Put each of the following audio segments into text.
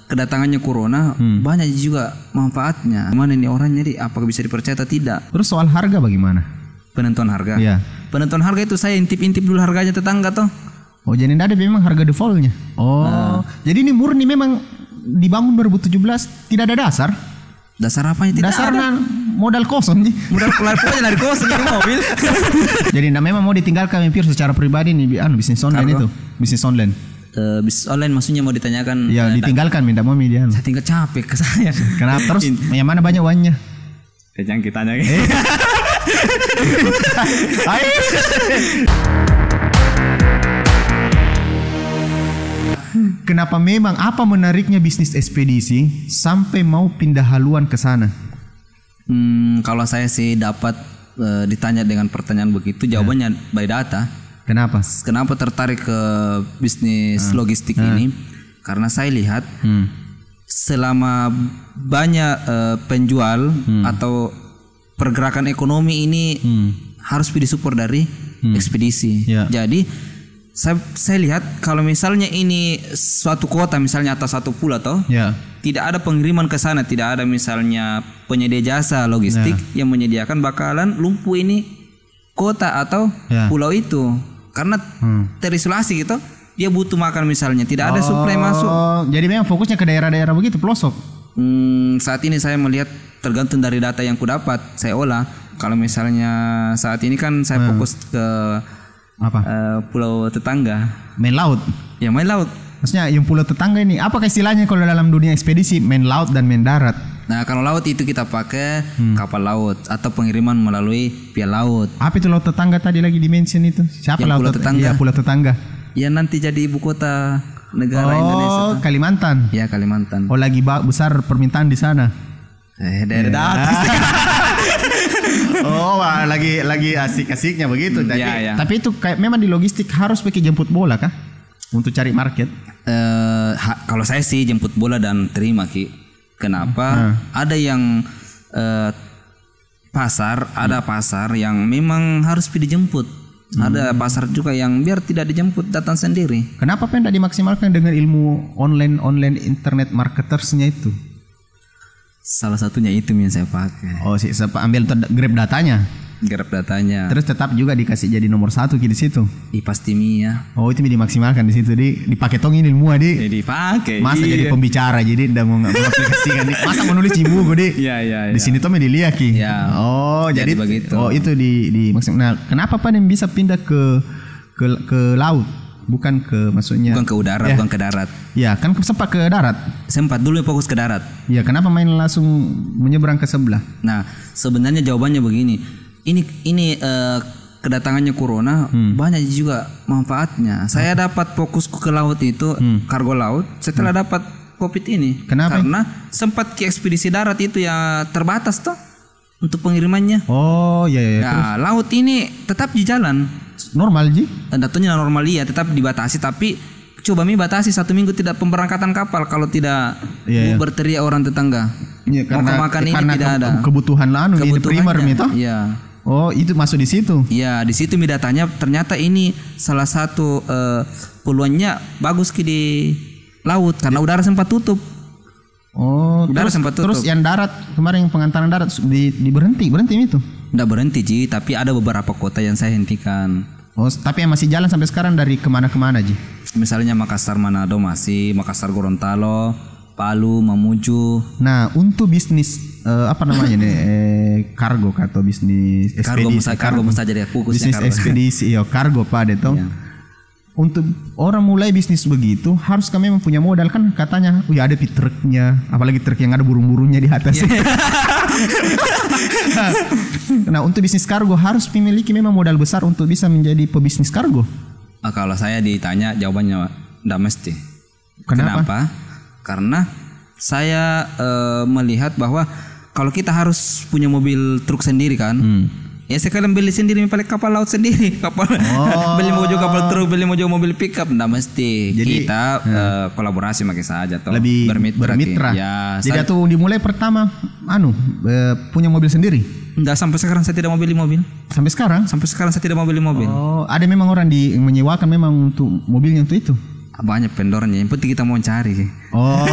Kedatangannya corona banyak juga manfaatnya. Mana ini orang, jadi apakah bisa dipercaya atau tidak? Terus soal harga bagaimana? Penentuan harga. Iya. Penentuan harga itu saya intip-intip dulu harganya tetangga toh. Oh, jadi tidak ada memang harga defaultnya. Oh, jadi ini murni memang dibangun 2017 tidak ada dasar. Dasar apanya tidak Dasarnya ada. modal kosong nih. Modal pokoknya dari kosong ini mobil. Jadi tidak memang mau ditinggalkan Empir secara pribadi nih, bisnis online Kargo. itu, bisnis online. Bisnis online maksudnya mau ditanyakan. Ya ditinggalkan, minta mau media. Saya tinggal capek ke saya. Kenapa terus? Yang mana banyak uangnya? Jangan kita tanya. Kenapa memang apa menariknya bisnis ekspedisi sampai mau pindah haluan ke sana? Kalau saya sih dapat ditanya dengan pertanyaan begitu, jawabannya by data. Kenapa? Kenapa tertarik ke bisnis logistik ini? Karena saya lihat selama banyak penjual atau pergerakan ekonomi ini harus disupport dari ekspedisi. Jadi saya lihat kalau misalnya ini suatu kota misalnya atau satu pulau toh, tidak ada pengiriman ke sana, tidak ada misalnya penyedia jasa logistik yang menyediakan, bakalan lumpuh ini kota atau pulau itu. Karena terisolasi gitu, dia butuh makan misalnya, tidak ada suplai masuk. Jadi memang fokusnya ke daerah-daerah begitu pelosok. Saat ini saya melihat tergantung dari data yang kudapat, saya olah. Kalau misalnya saat ini kan saya fokus ke pulau tetangga. Main laut. Ya main laut. Maksudnya yang pulau tetangga ini, apa istilahnya kalau dalam dunia ekspedisi, main laut dan main darat? Nah kalau laut itu kita pakai kapal laut atau pengiriman melalui via laut. Apa itu laut tetangga tadi lagi dimention itu? Siapa yang laut pulau tetangga? Iya, pulau tetangga. Ya nanti jadi ibu kota negara Indonesia. Oh, Kalimantan. Ya Kalimantan. Oh, lagi besar permintaan di sana. Daerah atas. Oh, lagi asik-asiknya begitu. Tapi itu kayak memang di logistik harus pakai jemput bola kah? Untuk cari market? Kalau saya sih jemput bola dan terima Ki. Kenapa? Ada yang ada pasar yang memang harus dijemput. Ada pasar juga yang biar tidak dijemput, datang sendiri. Kenapa tidak dimaksimalkan dengan ilmu online internet marketersnya itu? Salah satunya itu yang saya pakai. Oh, ambil grab datanya. Grab datanya. Terus tetap juga dikasih jadi nomor 1 di situ. Pasti Mia. Oh, itu dimaksimalkan di situ, dipakai tong ini ilmu di. Dipakai. Masa jadi pembicara, jadi udah mau aplikasikan. Masa menulis buku Iya. Di sini tuh dilihat Ki. Ya. Oh, jadi begitu. Oh, itu di maksimal. Nah, kenapa Pak yang bisa pindah ke laut? Bukan ke maksudnya. Bukan ke udara, bukan ke darat. Ya, kan sempat ke darat. Sempat dulu fokus ke darat. Ya, kenapa main langsung menyeberang ke sebelah? Nah, sebenarnya jawabannya begini. Ini kedatangannya corona banyak juga manfaatnya. Saya dapat fokus ke laut itu, kargo laut, setelah dapat Covid ini. Kenapa? Karena sempat ke ekspedisi darat itu ya terbatas toh untuk pengirimannya. Oh, iya. Nah, laut ini tetap di jalan. Normal Ji? Datunya normal ya, tetap dibatasi, tapi coba batasi 1 minggu tidak pemberangkatan kapal kalau tidak berteriak orang tetangga. Iya, karena makan ini tidak ada. Kebutuhan ini primer itu. Iya. Oh, itu masuk di situ. Iya, di situ datanya ternyata ini salah satu peluangnya bagus di laut karena udara sempat tutup. Oh, udara sempat tutup. Terus yang darat kemarin pengantaran darat berhenti itu. Enggak berhenti Ji, tapi ada beberapa kota yang saya hentikan. Oh, tapi yang masih jalan sampai sekarang dari kemana-kemana Ji? Misalnya Makassar Manado masih, Makassar Gorontalo, Palu, Mamuju. Nah, untuk bisnis apa namanya nih kargo atau bisnis ekspedisi. Kargo saja deh fokusnya bisnis kargo. Ekspedisi, kargo Pak itu. Ya. Untuk orang mulai bisnis begitu harus kami memang punya modal kan katanya. Ada truknya, apalagi truk yang ada burung-burungnya di atas. Nah, untuk bisnis kargo harus memiliki memang modal besar untuk bisa menjadi pebisnis kargo. Kalau saya ditanya jawabannya tidak mesti. Kenapa? Karena saya melihat bahwa kalau kita harus punya mobil truk sendiri kan, ya sekalian beli sendiri, pakai kapal laut sendiri, beli mau juga kapal truk, beli mau juga mobil pickup, tidak mesti. Jadi, kita kolaborasi makin saja atau lebih bermitra. Ya, jadi tuh dimulai pertama, punya mobil sendiri. Enggak, sampai sekarang saya tidak mau beli mobil. Sampai sekarang? Sampai sekarang saya tidak mau beli mobil. Oh, ada memang orang menyewakan memang untuk mobilnya untuk itu. banyak vendornya. Yang penting kita mau cari. Oh,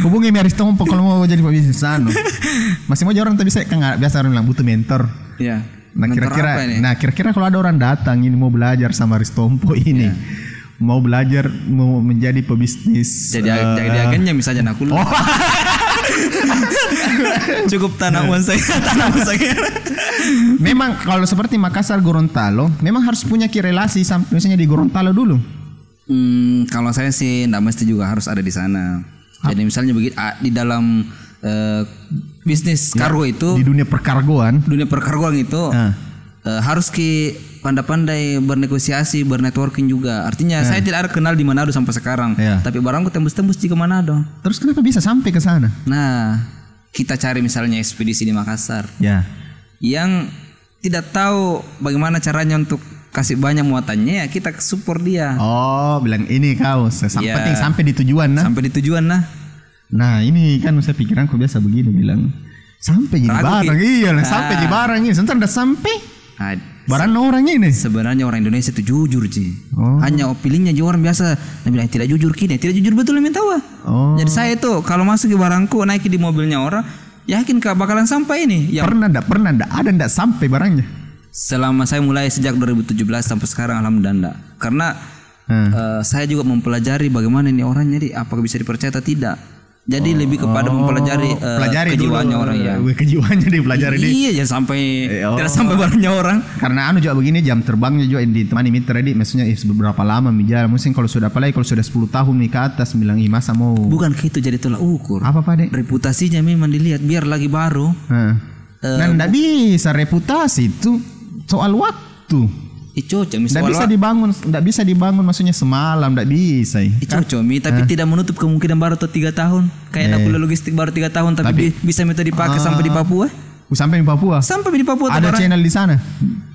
hubungi Aristompo kalau mau jadi pebisnis anu. Masih mau orang tapi bisa kan biasa orang bilang butuh mentor. Iya. Nah kira-kira kalau ada orang datang ini mau belajar sama Aristompo ini, mau belajar mau menjadi pebisnis. Jadi agennya misalnya aku. Cukup tanaman saya. Memang kalau seperti Makassar Gorontalo, memang harus punya relasi misalnya di Gorontalo dulu. Kalau saya sih tidak mesti juga harus ada di sana. Jadi misalnya begitu di dalam bisnis kargo itu, di dunia perkargoan itu harus pandai-pandai bernegosiasi, bernetworking juga. Artinya saya tidak ada kenal di Manado sampai sekarang, tapi barangku tembus-tembus di Manado. Terus kenapa bisa sampai ke sana? Nah, kita cari misalnya ekspedisi di Makassar, yang tidak tahu bagaimana caranya untuk kasih banyak muatannya, ya kita support dia. Oh, bilang ini kau penting sampai di tujuan nah. Sampai di tujuan nah. Nah ini kan saya pikiranku biasa begini bilang sampai jadi barang sampai jadi barang ini sebentar udah sampai barang orang ini. Sebenarnya orang Indonesia itu jujur hanya pilihnya orang biasa yang bilang tidak jujur kini, tidak jujur betul minta tahu. Jadi saya itu kalau masuk ke barangku naik di mobilnya orang, yakin bakalan sampai ini. Pernah ndak ada sampai barangnya. Selama saya mulai sejak 2017 sampai sekarang alhamdulillah enggak. Karena saya juga mempelajari bagaimana ini orangnya, apakah bisa dipercaya atau tidak. Jadi lebih kepada mempelajari kejiwaannya orang ya. Kejiwaannya dipelajari. Iya, jangan sampai tidak sampai barangnya orang. Karena juga begini jam terbangnya juga ditemani mitra di, maksudnya beberapa lama jalan. Mungkin kalau sudah 10 tahun nih ke atas bilang masa mau. Bukan gitu jadi tolak ukur. Apa Pak Dek? Reputasinya memang dilihat biar lagi baru. Nah, enggak bisa reputasi itu soal waktu. Nggak bisa dibangun maksudnya semalam, nggak bisa. Tapi tidak menutup kemungkinan baru atau 3 tahun. Kayak aku logistik baru 3 tahun tapi bisa metode dipakai sampai di Papua. Sampai di Papua. Ada channel di sana.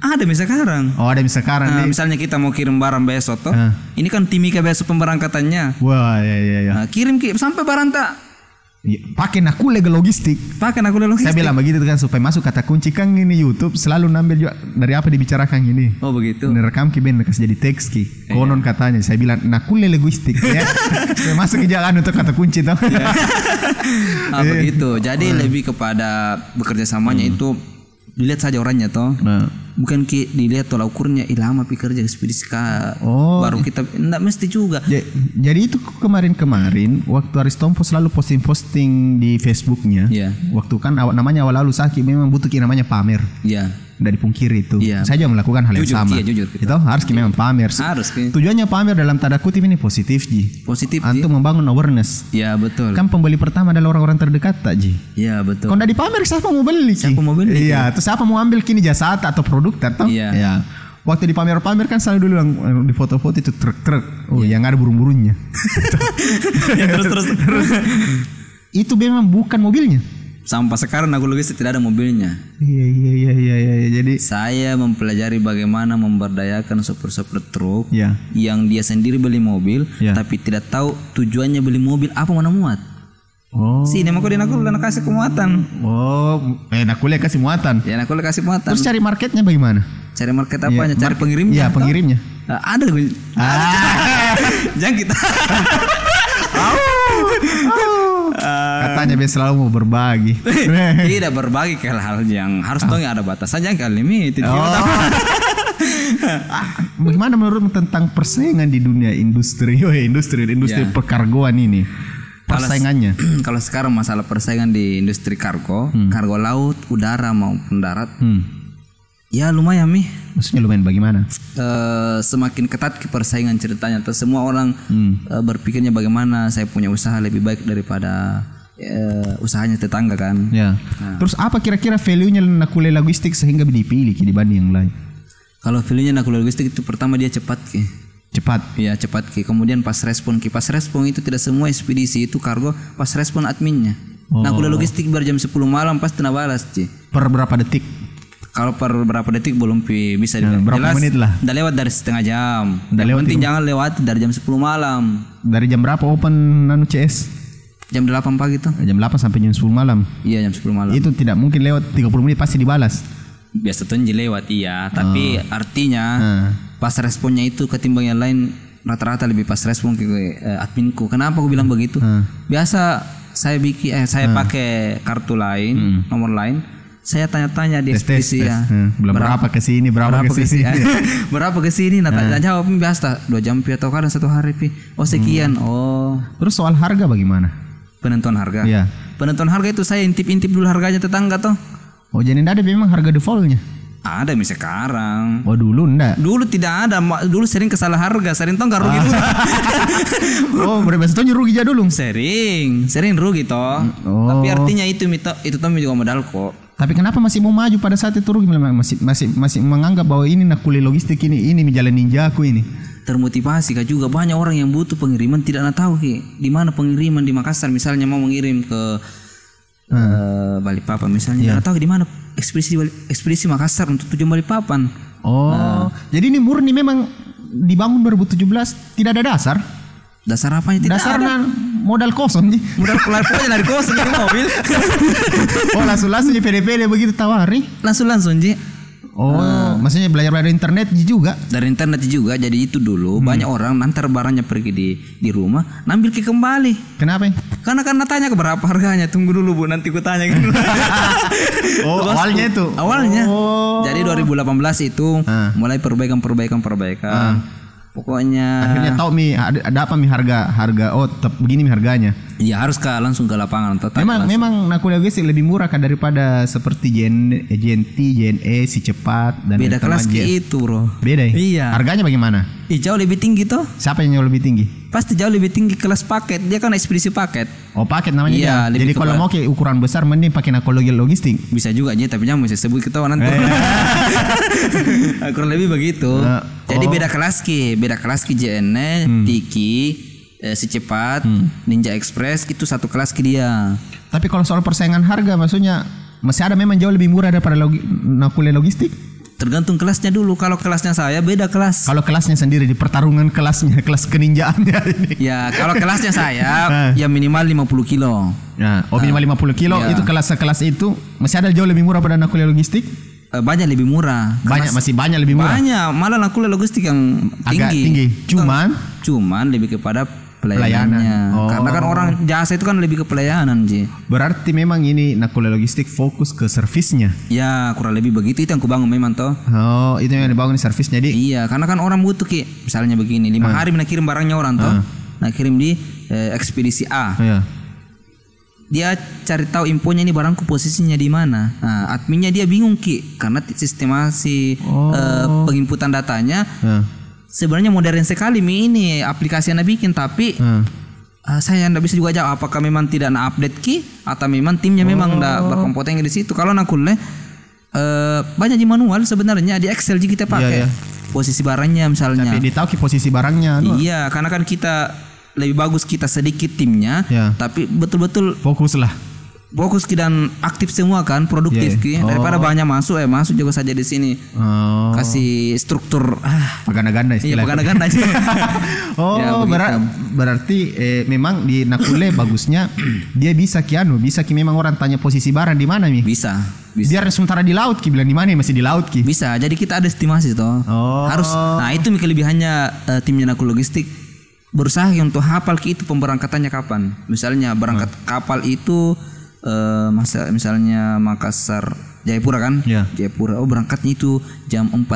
Ada sekarang. Oh, ada sekarang. Misalnya kita mau kirim barang besok toh. Ini kan Timika besok pemberangkatannya. Wah, ya. Kirim sampai barang tak. Pakai Nakule logistik. Saya bilang begitu kan supaya masuk kata kunci kan ini YouTube selalu ngambil juga dari apa dibicarakan ini. Oh begitu. Nerekam ki ben kasih jadi teks ki. Konon katanya saya bilang Nakule logistik ya. Supaya masuk jalan untuk kata kunci toh. Begitu. Jadi lebih kepada bekerja samanya itu dilihat saja orangnya toh. Bukan dilihat tolak ukurnya lama kerja ekspedisi baru kita enggak mesti juga. Jadi itu kemarin waktu Aristompo selalu posting di Facebooknya. Waktu kan namanya awal-awal Saki memang butuh namanya pamer. Nggak dipungkiri itu. Saya juga melakukan hal yang sama. Itu harus memang pamer. Tujuannya pamer dalam tanda kutip ini positif untuk membangun awareness. Ya betul. Kan pembeli pertama adalah orang-orang terdekat tak Ji. Ya betul. Kalau nggak dipamer siapa mau beli? Iya. Terus siapa mau ambil kini jasa atau produk atau? Iya. Waktu di pamer-pamer kan selalu dulu di foto-foto itu truk-truk. Yang ada burung-burungnya. Terus. Itu memang bukan mobilnya. Sampai sekarang aku logistik tidak ada mobilnya. Iya. Jadi saya mempelajari bagaimana memberdayakan sopir-sopir truk yang dia sendiri beli mobil, tapi tidak tahu tujuannya beli mobil apa mana muat. Sini mau Nakule kasih kemuatan. Nakule kasih muatan. Ya Nakule kasih muatan. Terus cari marketnya bagaimana? Cari market apanya? Cari pengirimnya. Iya pengirimnya. Ada. Jangan kita. Katanya biasa selalu mau berbagi. Tidak berbagi ke hal yang harus dong ada batasannya kan limit. Bagaimana menurutmu tentang persaingan di dunia industri perkargoan ini? Persaingannya. Kalau sekarang masalah persaingan di industri kargo laut, udara maupun darat. Ya lumayan Maksudnya lumayan bagaimana? Semakin ketat persaingan ceritanya. Semua orang berpikirnya bagaimana saya punya usaha lebih baik daripada usahanya tetangga kan. Terus apa kira-kira value-nya Nakule logistik sehingga dipilih dibanding yang lain? Kalau value-nya Nakule logistik itu pertama dia cepat cepat kemudian pas respon itu tidak semua ekspedisi itu kargo pas respon adminnya. Nakule logistik jam 10 malam pasti balas per berapa detik? Kalau per berapa detik belum bisa berapa menit lah. Udah lewat dari setengah jam. Yang penting jangan lewat dari jam 10 malam. Dari jam berapa open CS? Jam 8 pagi tuh. Jam 8 sampai jam 10 malam. Iya jam 10 malam. Itu tidak mungkin lewat 30 menit pasti dibalas. Biasa tuh lewat tapi artinya pas responnya itu ketimbang yang lain rata-rata lebih pas respon ke adminku. Kenapa aku bilang begitu? Biasa saya pakai kartu lain, nomor lain. Saya tanya-tanya di ekspresi ya. Berapa ke sini, berapa ke sini. Berapa ke sini? Nah, jawab biasa 2 jam atau kadang 1 hari Oh sekian. Terus soal harga bagaimana? Penentuan harga. Iya. Penentuan harga itu saya intip-intip dulu harganya tetangga toh. Oh jadi ada memang harga defaultnya? Ada nih sekarang. Oh dulu enggak? Dulu tidak ada. Dulu sering kesalah harga. Sering toh nggak rugi dulu. Oh berarti toh rugi aja dulu? Sering rugi toh. Tapi artinya itu toh juga modal kok. Tapi kenapa masih mau maju pada saat itu rugi? Masih menganggap bahwa ini nakule logistik ini menjalani ninjaku ini. Termotivasi kah juga banyak orang yang butuh pengiriman tidak tahu di mana pengiriman di Makassar misalnya mau mengirim ke Balikpapan misalnya tidak tahu di mana ekspedisi Makassar untuk tujuan Balikpapan. Jadi ini murni memang dibangun 2017 tidak ada dasar. Dasar apanya tidak dasarnya ada. Modal kosong nih. Modal pokoknya dari kosong dari mobil. Langsung di PDP begitu tawari. Langsung Ji. Maksudnya belajar dari internet juga. Dari internet juga. Jadi itu dulu banyak orang nanti barangnya pergi di rumah, ngambil kembali. Kenapa? Karena tanya ke berapa harganya. Tunggu dulu Bu, nanti ku tanya gitu. Awalnya itu. Awalnya. Jadi 2018 itu mulai perbaikan. Pokoknya akhirnya tahu ada apa harga tetap begini harganya. Iya harus langsung ke lapangan. Memang nakule logistik lebih murah kan daripada seperti JNT, JNE, Si Cepat dan beda kelas itu bro. Beda ya? Iya. Harganya bagaimana? Jauh lebih tinggi toh. Siapa yang jauh lebih tinggi? Pasti jauh lebih tinggi kelas paket. Dia kan ekspedisi paket. Oh paket namanya. Iya, jadi kalau mau ke ukuran besar mending pakai nakule logistik. Bisa juga aja tapi jangan bisa sebut ketahuan nanti. Kurang lebih begitu. Jadi beda kelas ki JNE, Tiki, Si Cepat, Ninja Express itu satu kelas ki dia. Tapi kalau soal persaingan harga maksudnya masih ada memang jauh lebih murah daripada nakule logistik? Tergantung kelasnya dulu. Kalau kelasnya saya beda kelas. Kalau kelasnya sendiri di pertarungan kelasnya, kelas keninjaannya ini. Ya, kalau kelasnya saya ya minimal 50 kilo. Ya, minimal 50 kilo itu kelas itu masih ada jauh lebih murah pada nakule logistik? Banyak lebih murah. Masih banyak lebih murah. Banyak, malah nakule logistik yang agak tinggi. Cuman lebih kepada pelayanannya. Karena kan orang jasa itu kan lebih ke pelayanan Ji. Berarti memang ini nakule logistik fokus ke servisnya. Ya kurang lebih begitu, itu yang kubangun memang toh. Itu yang dibangun servisnya di. Iya karena kan orang butuh misalnya begini 5 hari nak kirim barangnya orang toh. Nak kirim di ekspedisi A. Dia cari tahu infonya ini barangku posisinya di mana. Nah, adminnya dia bingung karena sistemasi penginputan datanya. Sebenarnya modern sekali ini aplikasi yang bikin tapi saya tidak bisa juga jawab apakah memang tidak update atau memang timnya memang tidak berkompeten di situ. Kalau nakule banyak di manual sebenarnya di Excel kita pakai posisi barangnya misalnya. Tapi ditahu posisi barangnya. Iya, karena kan kita lebih bagus kita sedikit timnya, tapi betul-betul fokus dan aktif semua kan, produktif daripada banyak masuk juga saja di sini. Kasih struktur ganda-ganda istilahnya. Iya, ganda-ganda aja. Berarti memang di nakule bagusnya dia bisa memang orang tanya posisi barang di mana nih? Bisa. Biar sementara di laut bilang di mana masih di laut Bisa. Jadi kita ada estimasi toh. Harus. Nah, itu kelebihannya timnya nakule logistik. Berusaha untuk hafal itu pemberangkatannya kapan. Misalnya berangkat kapal itu misalnya Makassar Jayapura kan? Jayapura. Berangkatnya itu jam 4.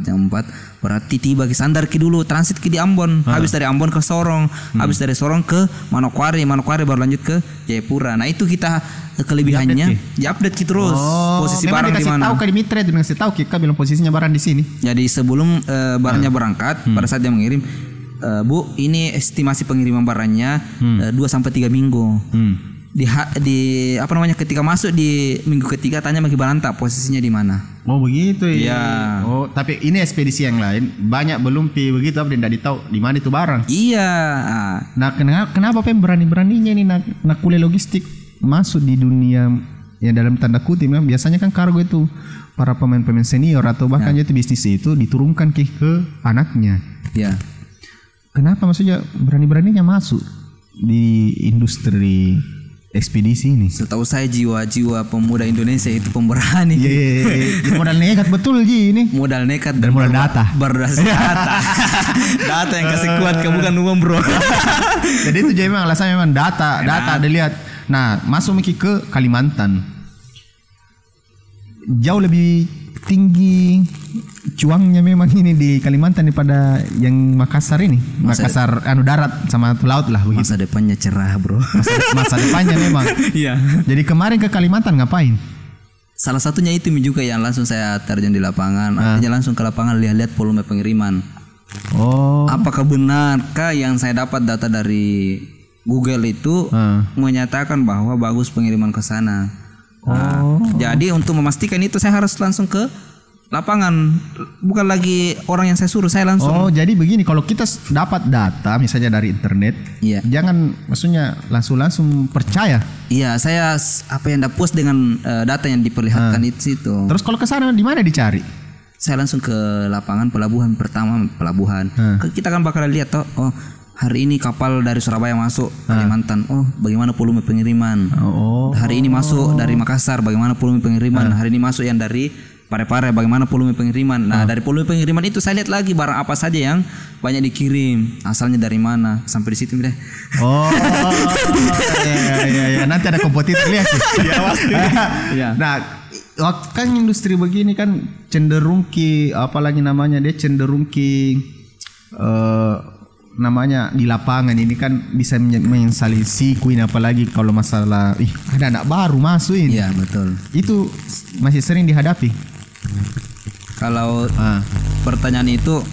Jam 4. Berarti tiba ke Sandar dulu, transit di Ambon. Habis dari Ambon ke Sorong, habis dari Sorong ke Manokwari baru lanjut ke Jayapura. Nah, itu kita kelebihannya di-update terus posisi barang di mana. Tahu di mitra itu ngasih tahu kita bilang posisinya barang di sini. Jadi sebelum barangnya berangkat, pada saat dia mengirim, Bu, ini estimasi pengiriman barangnya 2-3 minggu. Ketika masuk di minggu ketiga tanya bagi Baranta posisinya di mana. Oh begitu ya. Tapi ini ekspedisi yang lain banyak belum begitu apa tidak ditahu di mana itu barang. Iya. Nah kenapa berani-beraninya ini nakule logistik masuk di dunia yang dalam tanda kutip biasanya kan kargo itu para pemain-pemain senior atau bahkan itu bisnis itu diturunkan ke anaknya. Ya. Kenapa maksudnya berani-beraninya masuk di industri ekspedisi ini. Setahu saya jiwa-jiwa pemuda Indonesia itu pemberani. Iya. Modal nekat betul Ji ini. Modal nekat dan modal data. Berdasar data. Data yang kasih kuat kamu bukan uang bro. Jadi itu memang alasannya memang data ada lihat. Nah, masuk Miki ke Kalimantan. Jauh lebih tinggi cuangnya memang ini di Kalimantan daripada yang Makassar ini. Makassar darat sama laut lah begitu. Masa depannya cerah bro. Masa depannya memang. Iya. Jadi kemarin ke Kalimantan ngapain? Salah satunya itu juga yang langsung saya terjun di lapangan. Artinya langsung ke lapangan lihat volume pengiriman. Oh. Apakah benarkah yang saya dapat data dari Google itu menyatakan bahwa bagus pengiriman ke sana? Jadi untuk memastikan itu saya harus langsung ke lapangan, bukan lagi orang yang saya suruh, saya langsung. Oh, jadi begini, kalau kita dapat data misalnya dari internet, jangan maksudnya langsung percaya. Iya, saya apa yang post dengan data yang diperlihatkan itu. Terus kalau ke sana di mana dicari? Saya langsung ke lapangan pelabuhan pertama, pelabuhan. Kita kan bakal lihat toh, oh hari ini kapal dari Surabaya masuk Kalimantan. Oh, bagaimana volume pengiriman? Hari ini masuk dari Makassar, bagaimana volume pengiriman? Hari ini masuk yang dari Parepare, bagaimana volume pengiriman? Nah, dari volume pengiriman itu saya lihat lagi barang apa saja yang banyak dikirim, asalnya dari mana, sampai di situ deh. Ya. Nanti ada kompetitor lihat sih. Iya, pasti. Nah, kan industri begini kan cenderung apalagi namanya dia cenderung namanya di lapangan ini kan bisa mensalisi kuin, apalagi kalau masalah ada anak baru masuk ini. Iya betul. Itu masih sering dihadapi. Kalau pertanyaan itu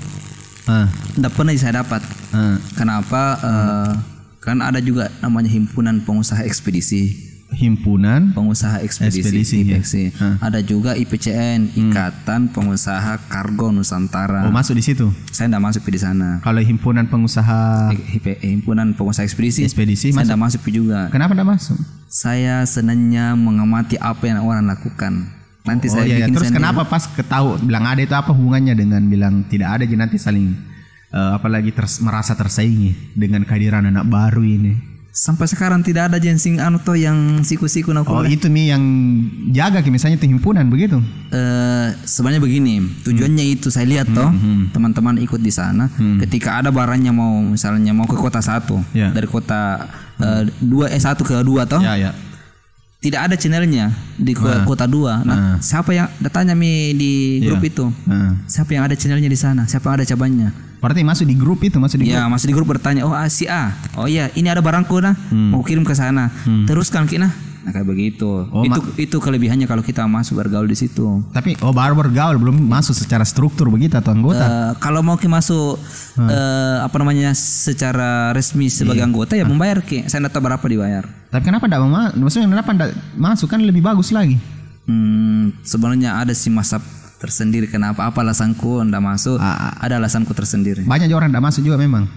tidak pernah saya dapat. Kenapa? Kan ada juga namanya himpunan pengusaha ekspedisi. Himpunan pengusaha ekspedisi. Ada juga IPCN, Ikatan Pengusaha Kargo Nusantara. Oh, masuk di situ? Saya tidak masuk di sana. Kalau himpunan pengusaha ekspedisi saya tidak masuk juga. Kenapa tidak masuk? Saya senangnya mengamati apa yang orang lakukan. Nanti saya bikin terus sendiri. Kenapa pas ketahui bilang ada itu, apa hubungannya dengan bilang tidak ada, jadi nanti saling apalagi merasa tersaingi dengan kehadiran anak baru ini? Sampai sekarang tidak ada jensing yang siku-siku nak. Oh, itu yang jaga misalnya itu himpunan begitu. Sebenarnya begini, tujuannya itu saya lihat teman-teman ikut di sana. Ketika ada barangnya misalnya mau ke kota 1 dari kota 1 ke 2 toh. Tidak ada channelnya di kota 2. Nah, siapa yang datanya di grup itu? Siapa yang ada channelnya di sana? Siapa yang ada cabangnya? Berarti masuk di grup itu, masuk di grup. Ya, masuk di grup bertanya, oh si A. Oh iya, ini ada barangku mau kirim ke sana. Teruskan kita. Nah, kayak begitu. Itu kelebihannya kalau kita masuk bergaul di situ. Tapi baru bergaul, belum masuk secara struktur begitu atau anggota. Kalau mau masuk secara resmi sebagai anggota ya membayar saya enggak tahu berapa dibayar. Tapi kenapa enggak maksudnya kenapa enggak masuk, kan lebih bagus lagi? Sebenarnya ada sih masa tersendiri kenapa, apa alasanku enggak masuk. Ada alasanku tersendiri. Banyak orang enggak masuk juga memang.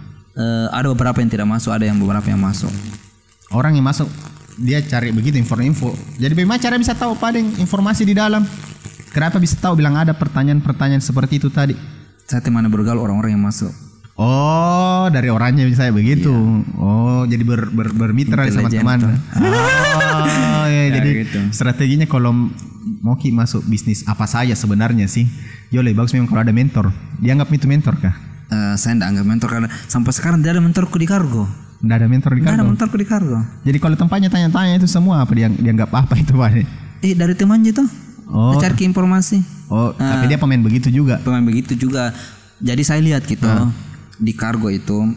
Ada beberapa yang tidak masuk, ada yang beberapa yang masuk. Orang yang masuk dia cari begitu info. Jadi bagaimana cara bisa tahu pada informasi di dalam? Kenapa bisa tahu bilang ada pertanyaan-pertanyaan seperti itu tadi? Saya temani bergaul orang-orang yang masuk. Oh, dari orangnya saya begitu. Iya. Oh, jadi bermitra sama teman. Jadi gitu. Strateginya kalau mau masuk bisnis apa saja sebenarnya sih, lebih bagus memang kalau ada mentor. Dianggap itu mentor kah? Saya tidak anggap mentor karena sampai sekarang tidak ada mentorku di kargo. Tidak ada mentor di kargo? Tidak ada mentorku di kargo. Jadi kalau tempatnya tanya-tanya itu semua apa dianggap apa itu Pak? Dari temannya tuh. Cari informasi. Tapi dia pemain begitu juga. Pemain begitu juga. Jadi saya lihat gitu di kargo itu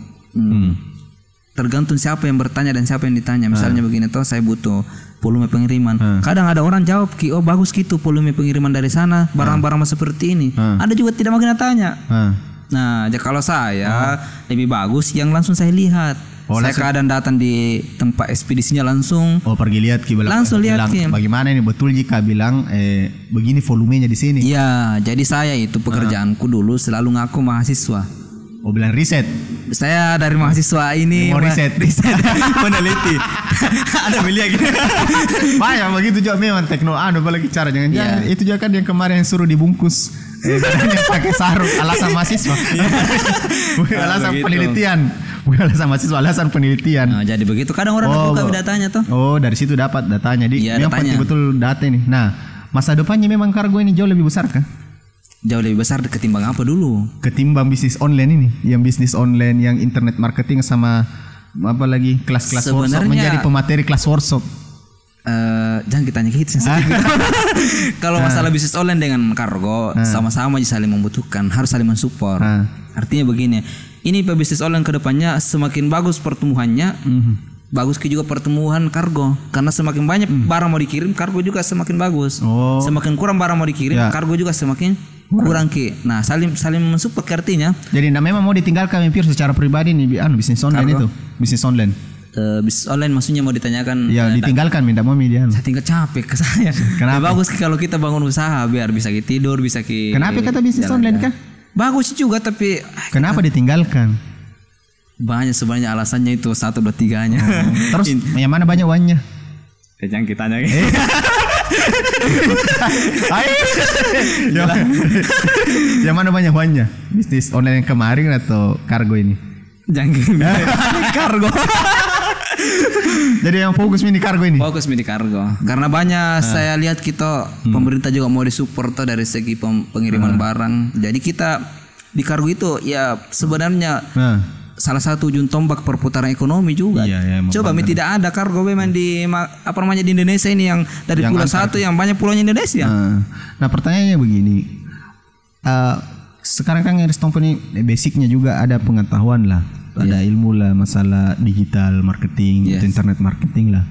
tergantung siapa yang bertanya dan siapa yang ditanya. Misalnya begini toh, saya butuh volume pengiriman. Kadang ada orang jawab oh bagus gitu volume pengiriman dari sana, barang-barang seperti ini. Ada juga tidak mau tanya. Nah, kalau saya lebih bagus yang langsung saya lihat. Saya keadaan datang di tempat ekspedisinya langsung. Pergi lihat langsung lihat bagaimana ini betul jika bilang begini volumenya di sini. Iya, jadi saya itu pekerjaanku dulu selalu ngaku mahasiswa. Bilang riset. Saya dari mahasiswa ini mau riset meneliti. Ada milia gitu. Banyak begitu juga memang teknologi apalagi cara jangan-jangan itu juga kan yang kemarin suruh dibungkus pakai sarung alasan mahasiswa. Alasan penelitian. Bukan alasan mahasiswa, alasan penelitian. Nah, jadi begitu. Kadang orang buka datanya tuh. Oh, dari situ dapat datanya. Jadi memang penting betul data ini. Nah, masa depannya memang kargo ini jauh lebih besar kan? Jauh lebih besar ketimbang apa dulu? Ketimbang bisnis online ini. Yang bisnis online, yang internet marketing sama apa lagi kelas-kelas workshop, menjadi pemateri kelas workshop. Jangan kita tanya gitu. Kalau masalah bisnis online dengan kargo sama-sama saling membutuhkan, harus saling mensupport. Artinya begini, ini pebisnis online kedepannya semakin bagus pertumbuhannya, bagus juga pertumbuhan kargo, karena semakin banyak barang mau dikirim, kargo juga semakin bagus. Semakin kurang barang mau dikirim, kargo juga semakin kurang ki. Nah, saling mensupport artinya. Jadi memang mau ditinggalkan Empir secara pribadi nih bisnis online kargo. Itu bisnis online. Bisnis online maksudnya mau ditanyakan ya ditinggalkan minta mau median. Saya tinggal capek ke saya. Kenapa? Bagus kalau kita bangun usaha biar bisa tidur, bisa Kenapa kata bisnis online kah? Bagus juga tapi kenapa ditinggalkan? Banyak sebenarnya alasannya itu 1, 2, 3-nya. Terus yang mana banyak uangnya? Jangan kita tanya. Yang mana banyak uangnya? Bisnis online yang kemarin atau kargo ini? Jangan kargo. Jadi yang fokus mini kargo ini. Fokus mini kargo. Karena banyak saya lihat kita pemerintah juga mau disupport dari segi pengiriman barang. Jadi kita di kargo itu ya sebenarnya salah satu ujung tombak perputaran ekonomi juga. Coba tidak ada kargo memang di di Indonesia ini yang dari pulau satu yang banyak pulaunya Indonesia. Nah pertanyaannya begini. Sekarang kan Aristompo ini basicnya juga ada pengetahuan lah. Ada ilmu lah masalah digital marketing atau internet marketing lah.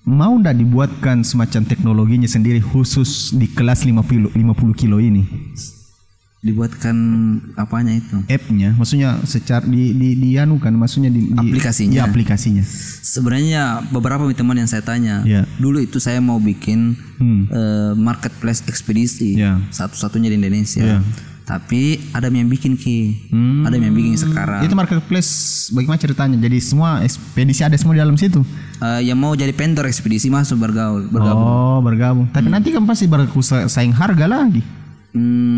Mau ndak dibuatkan semacam teknologinya sendiri khusus di kelas 50 kilo ini? Dibuatkan apanya itu? App-nya, maksudnya secara dianukan, maksudnya aplikasinya. Ya, aplikasinya. Sebenarnya beberapa teman yang saya tanya, dulu itu saya mau bikin marketplace ekspedisi, satu-satunya di Indonesia. Tapi ada yang bikin ada yang bikin sekarang. Itu marketplace bagaimana ceritanya? Jadi semua ekspedisi ada semua di dalam situ. Yang mau jadi vendor ekspedisi masuk bergabung. Oh, bergabung. Tapi nanti kan pasti bersaing harga lagi.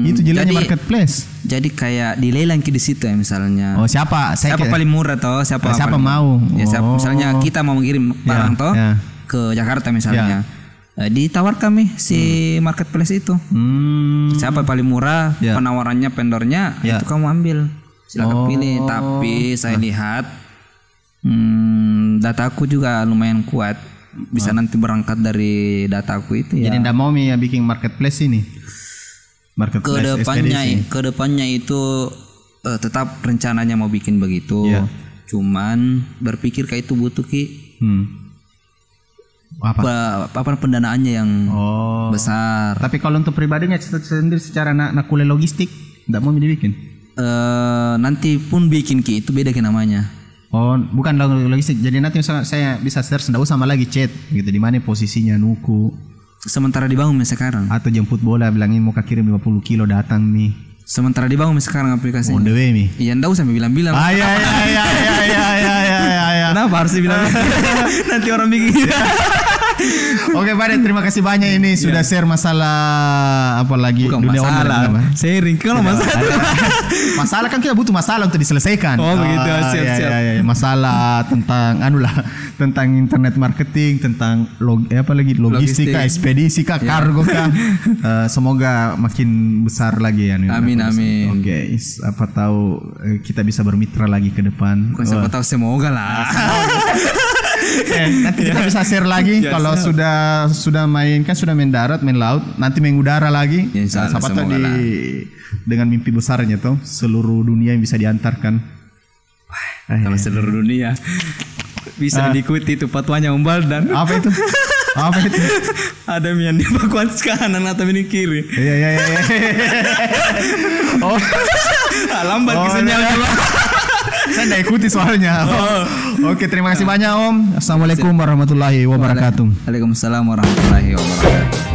Itu jelasnya marketplace. Jadi kayak dilelang di situ ya misalnya. Oh, siapa paling murah toh? Siapa mau? Ya, misalnya kita mau mengirim barang toh ke Jakarta misalnya. Ditawarkan si marketplace itu. Siapa paling murah, penawarannya vendornya itu kamu ambil. Silakan pilih. Tapi saya lihat dataku juga lumayan kuat. Bisa nanti berangkat dari dataku itu ya. Jadi ndak mau ya bikin marketplace ini. Kedepannya itu tetap rencananya mau bikin begitu. Cuman berpikir kayak itu butuh apa pendanaannya yang besar. Tapi kalau untuk pribadinya sendiri secara kuliah logistik enggak mau dibikin. Nanti pun bikin itu beda namanya. Oh, bukan logistik. Jadi nanti misalnya saya bisa search enggak usah lagi chat gitu di mana posisinya nuku. Sementara dibangun sekarang. Atau jemput bola bilangin mau kirim 50 kilo datang nih. Sementara dibangun sekarang aplikasinya. On the way nih. Iya, enggak usah bilang-bilang. Ya. Kenapa harus dibilang? Nanti orang bikin. Oke, Pak, terima kasih banyak ini sudah share masalah apa lagi dunia online. Sharing kalau masalah kan kita butuh masalah untuk diselesaikan. Oh, begitu. Siap. Masalah tentang tentang internet marketing, tentang logistik, ekspedisi, kargo kah. Semoga makin besar lagi ya. Amin. Oke, apa tahu kita bisa bermitra lagi ke depan. Siapa tahu, semoga lah. Nanti kita bisa share lagi kalau sudah main mendarat, main laut, nanti mengudara lagi. Siapa tahu dengan mimpi besarnya tuh seluruh dunia yang bisa diantarkan. Kalau seluruh dunia bisa diikuti itu fatwanya Umbal dan apa itu? Ada yang dipakuan kanan atau ini kiri. Iya. Oh, lambat sinyalnya. Saya tidak ikuti soalnya. Oke, terima kasih banyak Om. Assalamualaikum warahmatullahi wabarakatuh. Waalaikumsalam warahmatullahi wabarakatuh.